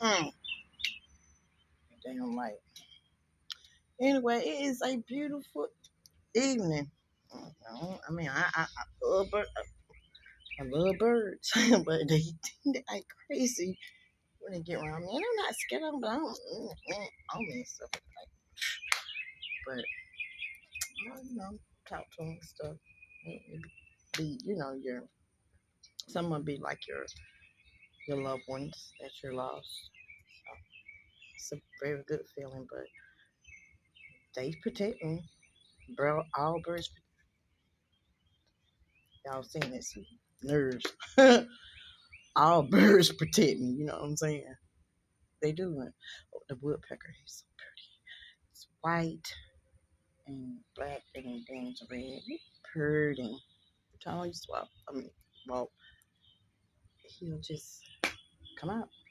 Mm, damn right. Anyway, it is a beautiful evening. I mean, I love I love birds, but they act crazy when they get around me. And I'm not scared of them, but I don't mean stuff like. But talk to them and stuff. It be your someone be like your loved ones that you're lost. So it's a very good feeling, but they protect me. Bro, all birds, y'all seen this nerves. All birds protect me. You know what I'm saying? They do. Oh, the woodpecker, he's so pretty. It's white and black and then it's red. He's pretty. Every time I used to walk, he'll just come out.